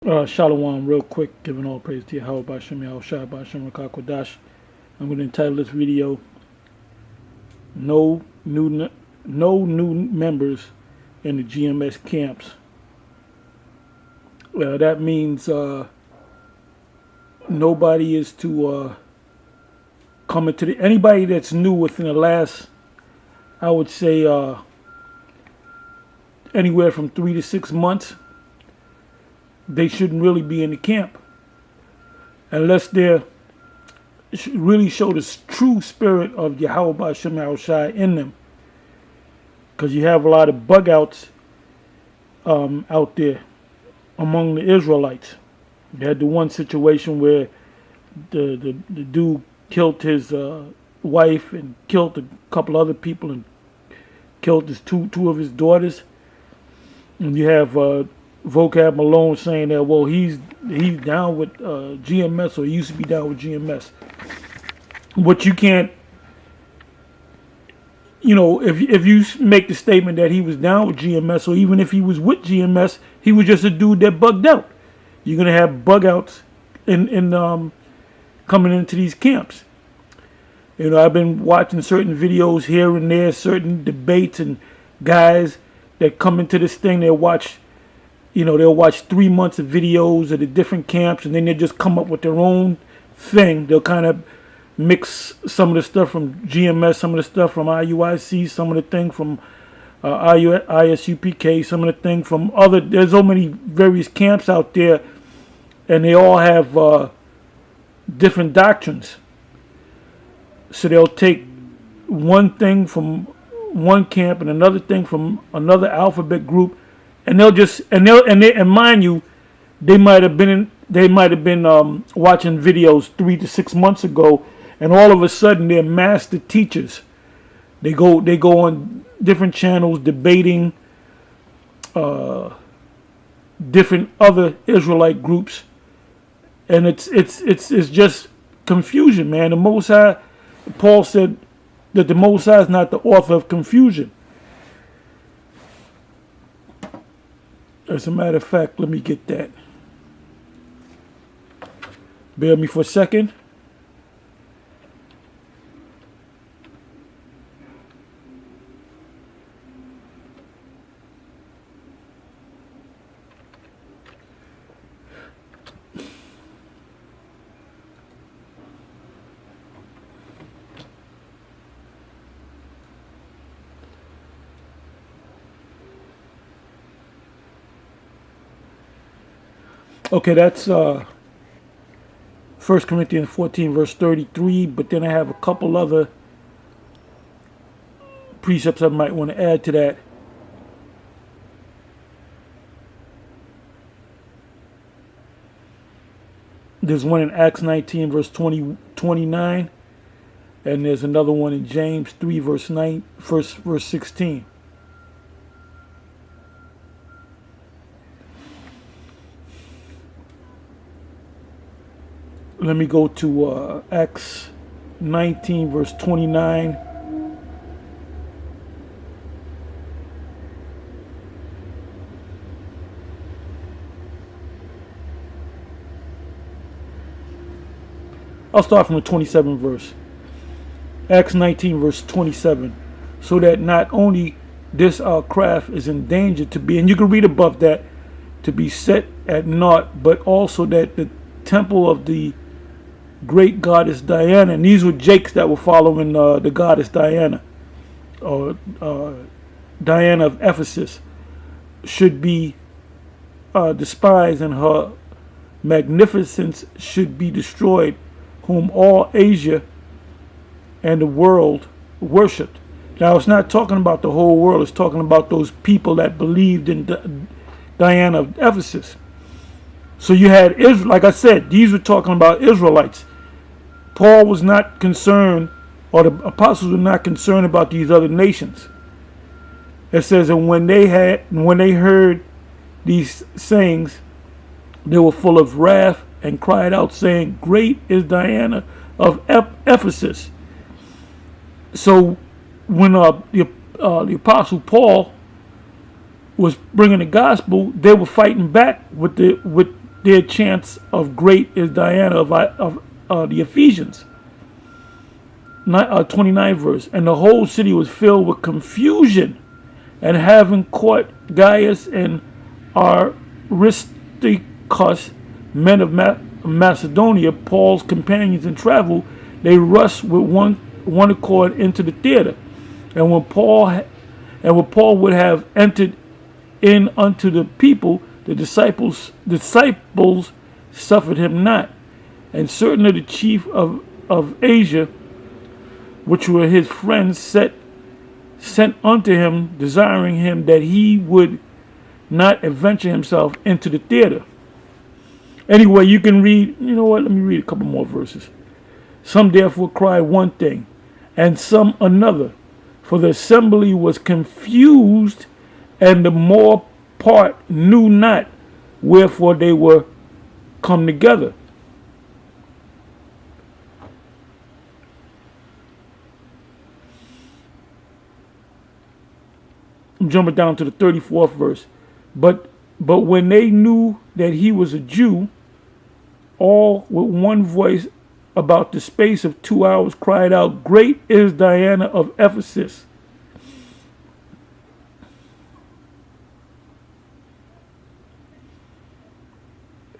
Shalom, real quick, giving all praise to Yahweh Bashem Yahushua Bashem Rakakwadash. I'm going to entitle this video "No New Members in the GMS Camps." That means nobody is to come into anybody that's new within the last, I would say, anywhere from 3 to 6 months. They shouldn't really be in the camp unless they really show the true spirit of Yahweh Ba'Shem Yahushai in them. Because you have a lot of bug outs out there among the Israelites. You had the one situation where the dude killed his wife and killed a couple other people and killed his two of his daughters. And you have Vocab Malone saying that, well, he's down with GMS, or he used to be down with GMS. But you can't, if you make the statement that he was down with GMS, or even if he was with GMS, he was just a dude that bugged out. You're gonna have bug outs in coming into these camps. I've been watching certain videos here and there, certain debates, and guys that come into this thing, they'll watch 3 months of videos of the different camps, and then they just come up with their own thing. They'll kind of mix some of the stuff from GMS, some of the stuff from IUIC, some of the thing from ISUPK, some of the thing from other. There's so many various camps out there, and they all have different doctrines. So they'll take one thing from one camp and another thing from another alphabet group, and and mind you, they might have been watching videos 3 to 6 months ago, and all of a sudden they're master teachers. They go on different channels debating different other Israelite groups, and it's just confusion, man. The Most High, Paul said that the Most High is not the author of confusion. As a matter of fact, let me get that. Bear with me for a second. Okay, that's 1 Corinthians 14, verse 33. But then I have a couple other precepts I might want to add to that. There's one in Acts 19, verse 29. And there's another one in James 3, verse 16. Let me go to Acts 19, verse 29. I'll start from the 27th verse. Acts 19, verse 27. So that not only this our craft is in danger to be, and you can read above that, to be set at naught, but also that the temple of the great goddess Diana, and these were Jakes that were following the goddess Diana, or Diana of Ephesus, should be despised, and her magnificence should be destroyed, whom all Asia and the world worshipped. Now, it's not talking about the whole world. It's talking about those people that believed in Diana of Ephesus. So you had Israel. Like I said, these were talking about Israelites. Paul was not concerned, or the apostles were not concerned about these other nations. It says, and when they heard these sayings, they were full of wrath and cried out, saying, "Great is Diana of Ephesus." So when the apostle Paul was bringing the gospel, they were fighting back with their chants of great is Diana of the Ephesians. 29th verse. And the whole city was filled with confusion, and having caught Gaius and Aristarchus, men of Macedonia, Paul's companions in travel, they rushed with one accord into the theater. And when Paul would have entered in unto the people, the disciples suffered him not. And certain of the chief of Asia, which were his friends, sent unto him, desiring him that he would not adventure himself into the theater. Anyway, you can read, you know what, let me read a couple more verses. Some therefore cried one thing, and some another, for the assembly was confused, and the more part knew not wherefore they were come together. I'm jumping down to the 34th verse. But when they knew that he was a Jew, all with one voice about the space of 2 hours cried out, Great is Diana of Ephesus.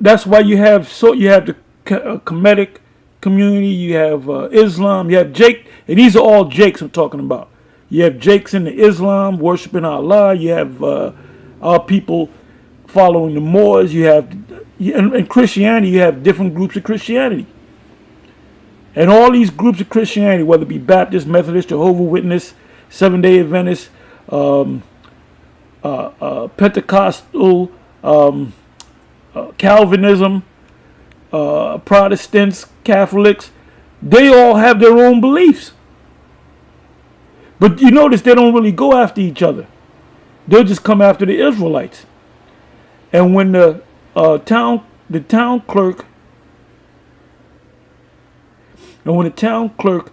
That's why you have the Kemetic community, you have Islam, you have Jake, and these are all Jakes I'm talking about. You have Jakes in the Islam worshiping Allah. You have our people following the Moors. You have in Christianity, you have different groups of Christianity. And all these groups of Christianity, whether it be Baptist, Methodist, Jehovah's Witness, Seventh-day Adventist, Pentecostal, Calvinism, Protestants, Catholics, they all have their own beliefs. But you notice they don't really go after each other. They'll just come after the Israelites. And when the town clerk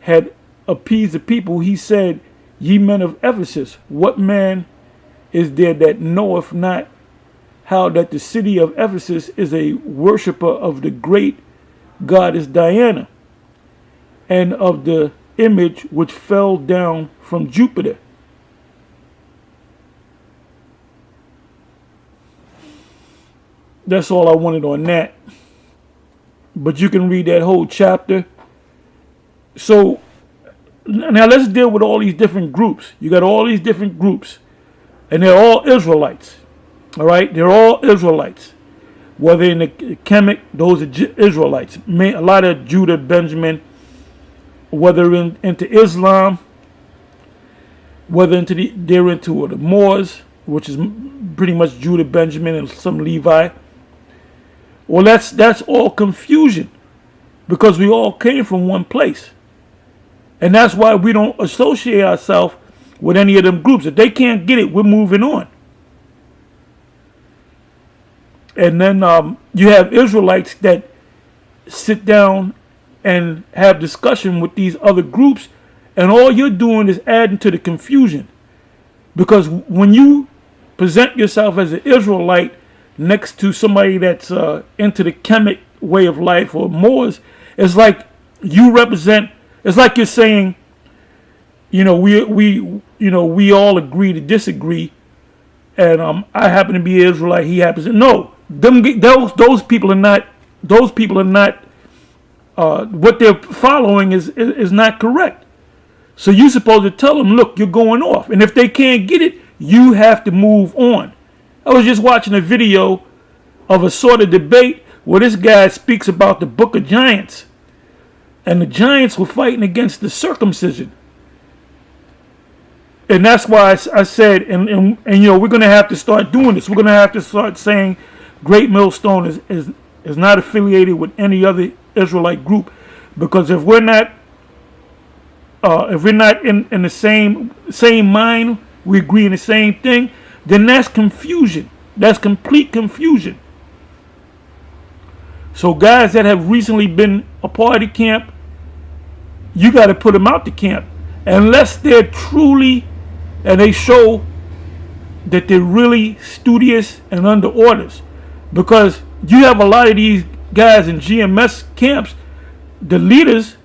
had appeased the people, he said, Ye men of Ephesus, what man is there that knoweth not how that the city of Ephesus is a worshipper of the great goddess Diana, and of the image which fell down from Jupiter? That's all I wanted on that. But you can read that whole chapter. So now let's deal with all these different groups. You got all these different groups, and they're all Israelites. All right, they're all Israelites. Whether in the Kemet, those are Israelites. A lot of Judah, Benjamin. Whether into Islam, whether they're into the Moors, which is pretty much Judah, Benjamin, and some Levi. Well, that's all confusion, because we all came from one place, and that's why we don't associate ourselves with any of them groups. If they can't get it, we're moving on. And then you have Israelites that sit down and have discussion with these other groups, and all you're doing is adding to the confusion. Because when you present yourself as an Israelite next to somebody that's into the Kemet way of life or Moors, it's like you represent. It's like you're saying, we all agree to disagree, and I happen to be Israelite. He happens to no. Those people are not. Those people are not. What they're following is not correct. So you're supposed to tell them, look, you're going off. And if they can't get it, you have to move on. I was just watching a video of a sort of debate where this guy speaks about the Book of Giants. And the Giants were fighting against the circumcision. And that's why I said, and we're going to have to start doing this. We're going to have to start saying Great Millstone is not affiliated with any other Israelite group, because if we're not in the same mind, we agree in the same thing, then that's confusion. That's complete confusion. So guys that have recently been a part of camp, you got to put them out the camp, unless they're truly, and they show that they're really studious and under orders. Because You have a lot of these guys in GMS camps. The leaders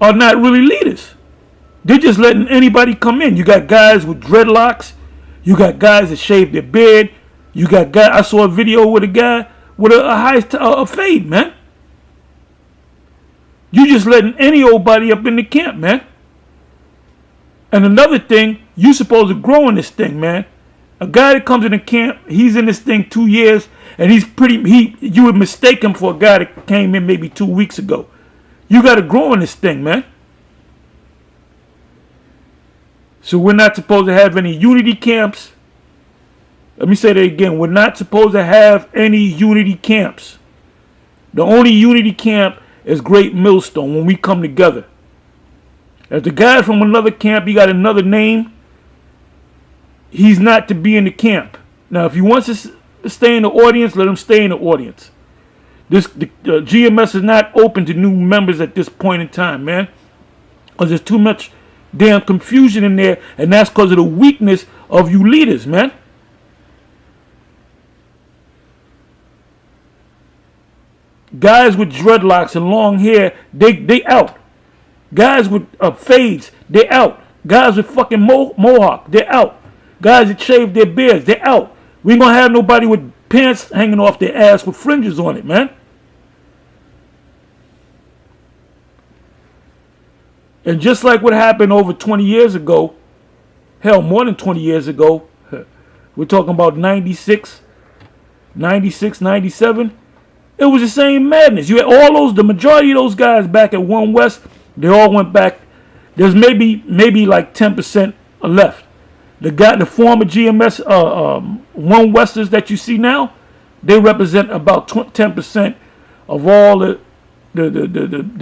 are not really leaders. They're just letting anybody come in. You got guys with dreadlocks. You got guys that shave their beard. You got guys. I saw a video with a guy with a fade, man. You just letting any old body up in the camp, man. And another thing, you supposed to grow in this thing, man. A guy that comes in the camp, he's in this thing 2 years, and you would mistake him for a guy that came in maybe 2 weeks ago. You got to grow in this thing, man. So we're not supposed to have any unity camps. Let me say that again. We're not supposed to have any unity camps. The only unity camp is Great Millstone when we come together. If the guy from another camp, he got another name, he's not to be in the camp. Now, if he wants to stay in the audience, let him stay in the audience. The GMS is not open to new members at this point in time, man. Because there's too much damn confusion in there, and that's because of the weakness of you leaders, man. Guys with dreadlocks and long hair, they out. Guys with fades, they out. Guys with fucking mohawk, they out. Guys that shave their beards, they out. We ain't gonna have nobody with pants hanging off their ass with fringes on it, man. And just like what happened over 20 years ago, hell, more than 20 years ago, we're talking about 96, 97, it was the same madness. You had the majority of those guys back at One West, they all went back. There's maybe like 10% left. The former GMS One Westers that you see now, they represent about 10% of all the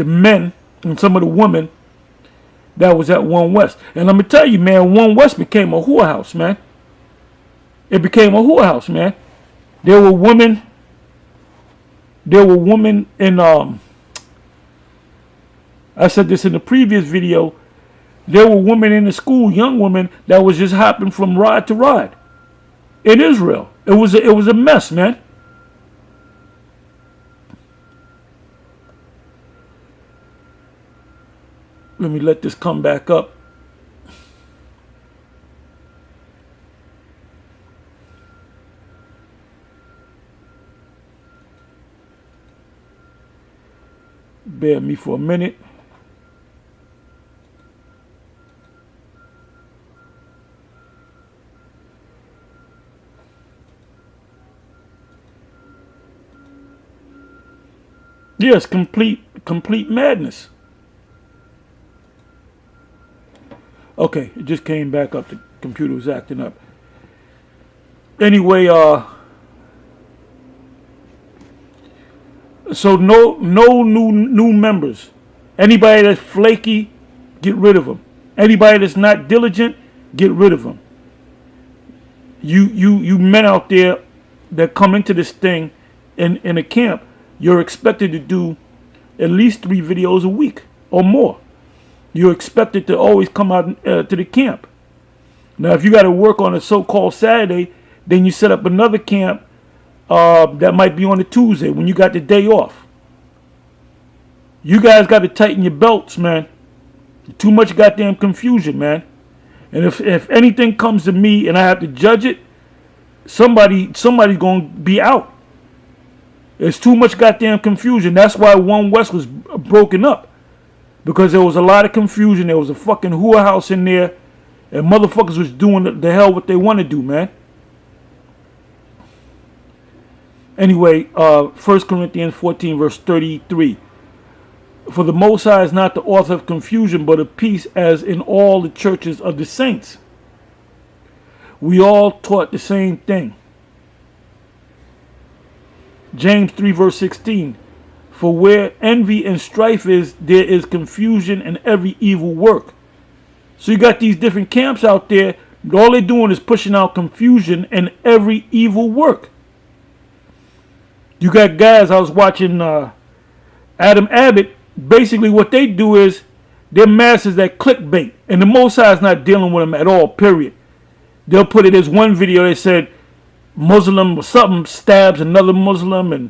men and some of the women that was at One West. And let me tell you, man, One West became a whorehouse, man. It became a whorehouse, man. There were women in I said this in the previous video. There were women in the school, young women, that was just hopping from ride to ride in Israel. It was a mess, man. Let me let this come back up. Bear me for a minute. Yes, complete madness. Okay, it just came back up. The computer was acting up. Anyway, so no new members. Anybody that's flaky, get rid of them. Anybody that's not diligent, get rid of them. You men out there that come into this thing in a camp, you're expected to do at least 3 videos a week or more. You're expected to always come out to the camp. Now, if you got to work on a so-called Saturday, then you set up another camp that might be on a Tuesday when you got the day off. You guys got to tighten your belts, man. Too much goddamn confusion, man. And if anything comes to me and I have to judge it, somebody's going to be out. There's too much goddamn confusion. That's why One West was broken up. Because there was a lot of confusion. There was a fucking whorehouse in there. And motherfuckers was doing the hell what they want to do, man. Anyway, 1 Corinthians 14 verse 33. For the Most High is not the author of confusion, but of peace, as in all the churches of the saints. We all taught the same thing. James 3 verse 16. For where envy and strife is, there is confusion and every evil work. So you got these different camps out there. All they're doing is pushing out confusion and every evil work. You got guys, I was watching Adam Abbott. Basically what they do is they're masters at clickbait. And the Most High is not dealing with them at all, period. They'll put it as one video. They said Muslim or something stabs another Muslim, and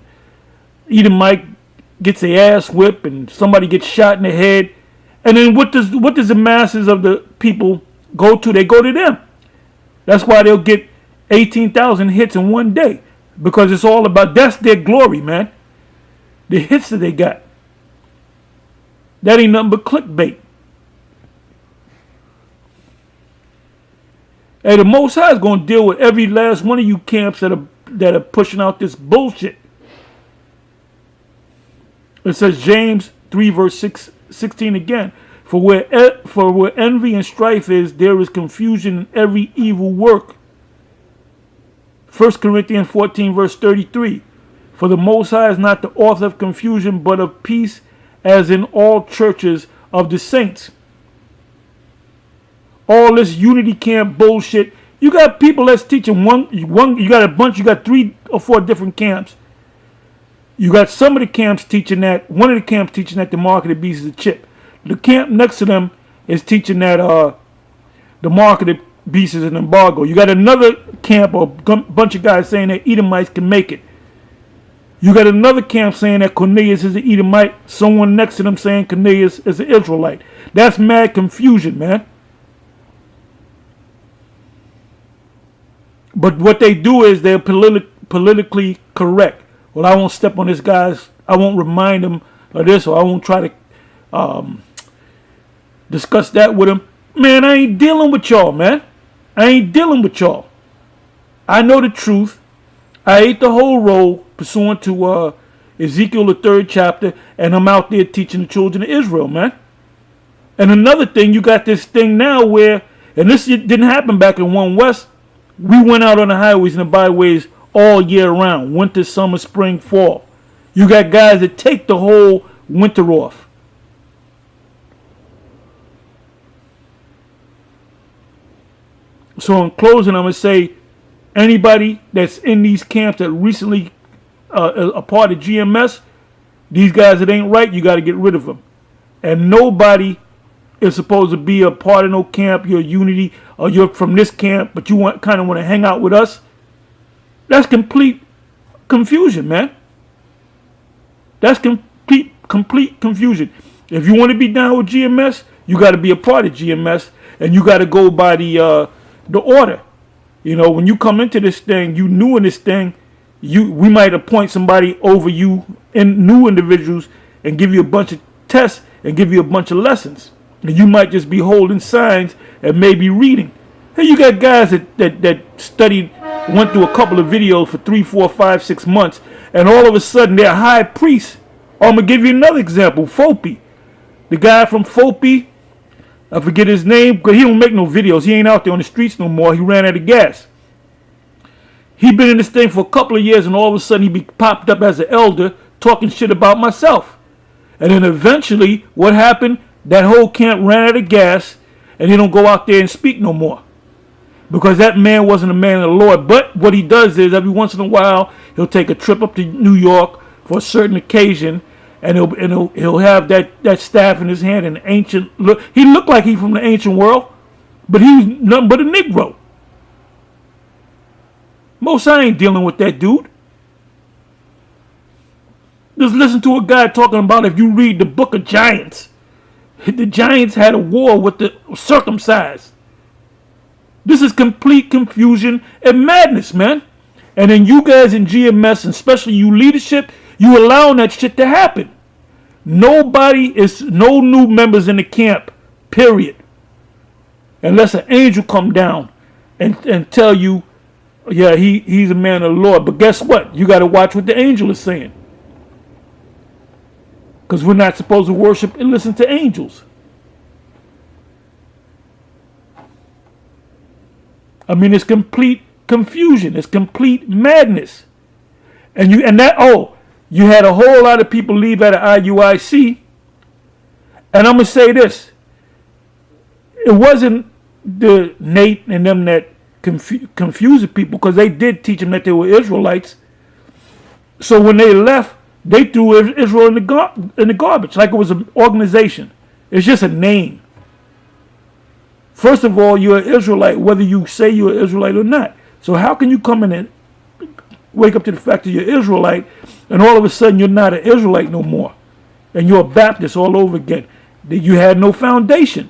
Edomite gets their ass whipped and somebody gets shot in the head. And then what does the masses of the people go to? They go to them. That's why they'll get 18,000 hits in one day. Because it's all about, that's their glory, man. The hits that they got. That ain't nothing but clickbait. Hey, the Most High is going to deal with every last one of you camps that are pushing out this bullshit. It says James 3 verse 16 again. For where envy and strife is, there is confusion in every evil work. 1 Corinthians 14 verse 33. For the Most High is not the author of confusion, but of peace, as in all churches of the saints. All this unity camp bullshit. You got people that's teaching one. You got a bunch. You got 3 or 4 different camps. You got some of the camps teaching that. One of the camps teaching that the mark of the beast is a chip. The camp next to them is teaching that the mark of the beast is an embargo. You got another camp or bunch of guys saying that Edomites can make it. You got another camp saying that Cornelius is an Edomite. Someone next to them saying Cornelius is an Israelite. That's mad confusion, man. But what they do is they're politically correct. Well, I won't step on this guy's. I won't remind him of this, or I won't try to discuss that with him. Man, I ain't dealing with y'all, man. I ain't dealing with y'all. I know the truth. I ate the whole roll pursuant to Ezekiel, the 3rd chapter, and I'm out there teaching the children of Israel, man. And another thing, you got this thing now where, and this didn't happen back in 1 West, we went out on the highways and the byways all year round, winter, summer, spring, fall. You got guys that take the whole winter off. So in closing, I'm going to say, anybody that's in these camps that recently a part of GMS, these guys that ain't right, you got to get rid of them. And nobody is supposed to be a part of no camp. You're Unity, or you're from this camp, but you kind of want to hang out with us. That's complete confusion, man. That's complete confusion. If you want to be down with GMS, you got to be a part of GMS, and you got to go by the order. You know, when you come into this thing, you new in this thing, we might appoint somebody over you, new individuals, and give you a bunch of tests and give you a bunch of lessons. And you might just be holding signs and maybe reading. Hey, you got guys that studied, went through a couple of videos for 3, 4, 5, 6 months, and all of a sudden they're high priests. Or I'm going to give you another example, Fopi. The guy from Fopi, I forget his name, because he don't make no videos. He ain't out there on the streets no more. He ran out of gas. He been in this thing for a couple of years, and all of a sudden he be popped up as an elder talking shit about myself. And then eventually, what happened? That whole camp ran out of gas, and he don't go out there and speak no more. Because that man wasn't a man of the Lord. But what he does is, every once in a while, he'll take a trip up to New York for a certain occasion, and he'll have that staff in his hand, an ancient look. He looked like he from the ancient world, but he was nothing but a Negro. Most I ain't dealing with that dude. Just listen to a guy talking about, if you read the book of Giants, the Giants had a war with the circumcised. This is complete confusion and madness, man. And then you guys in GMS, and especially you leadership, you allowing that shit to happen. No new members in the camp, period. Unless an angel come down and tell you, yeah, he's a man of the Lord. But guess what? You got to watch what the angel is saying. Because we're not supposed to worship and listen to angels. I mean, it's complete confusion. It's complete madness. And you had a whole lot of people leave out of IUIC. And I'm going to say this. It wasn't the Nate and them that confused people, because they did teach them that they were Israelites. So when they left, they threw Israel in the garbage like it was an organization. It's just a name. First of all, you're an Israelite, whether you say you're an Israelite or not. So how can you come in and wake up to the fact that you're Israelite, and all of a sudden you're not an Israelite no more, and you're a Baptist all over again. That you had no foundation.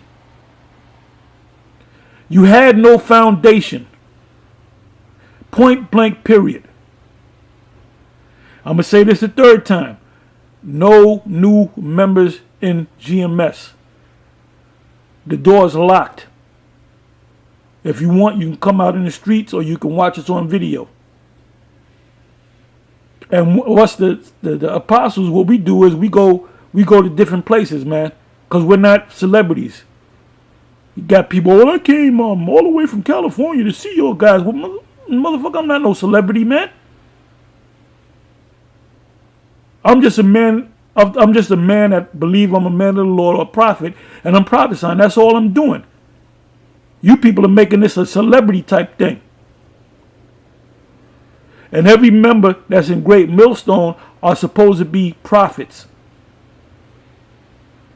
You had no foundation. Point blank, period. I'm going to say this a third time. No new members in GMS. The door is locked. If you want, you can come out in the streets or you can watch us on video. And what's the apostles, what we do is we go to different places, man. Because we're not celebrities. You got people, well, I came all the way from California to see your guys. Well, motherfucker, I'm not no celebrity, man. I'm just a man that believe I'm a man of the Lord or a prophet, and I'm prophesying. That's all I'm doing. You people are making this a celebrity type thing. And every member that's in Great Millstone are supposed to be prophets.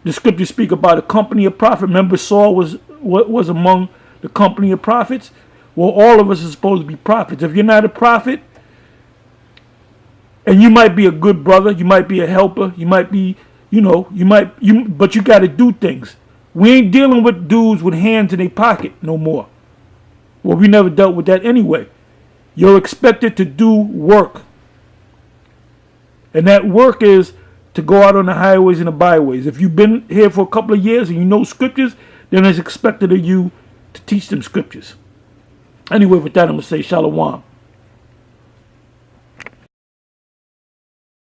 The scriptures speak about a company of prophets. Remember, Saul was among the company of prophets. Well, all of us are supposed to be prophets. If you're not a prophet, and you might be a good brother, you might be a helper, you might be, but you got to do things. We ain't dealing with dudes with hands in their pocket no more. Well, we never dealt with that anyway. You're expected to do work. And that work is to go out on the highways and the byways. If you've been here for a couple of years and you know scriptures, then it's expected of you to teach them scriptures. Anyway, with that, I'm going to say shalom.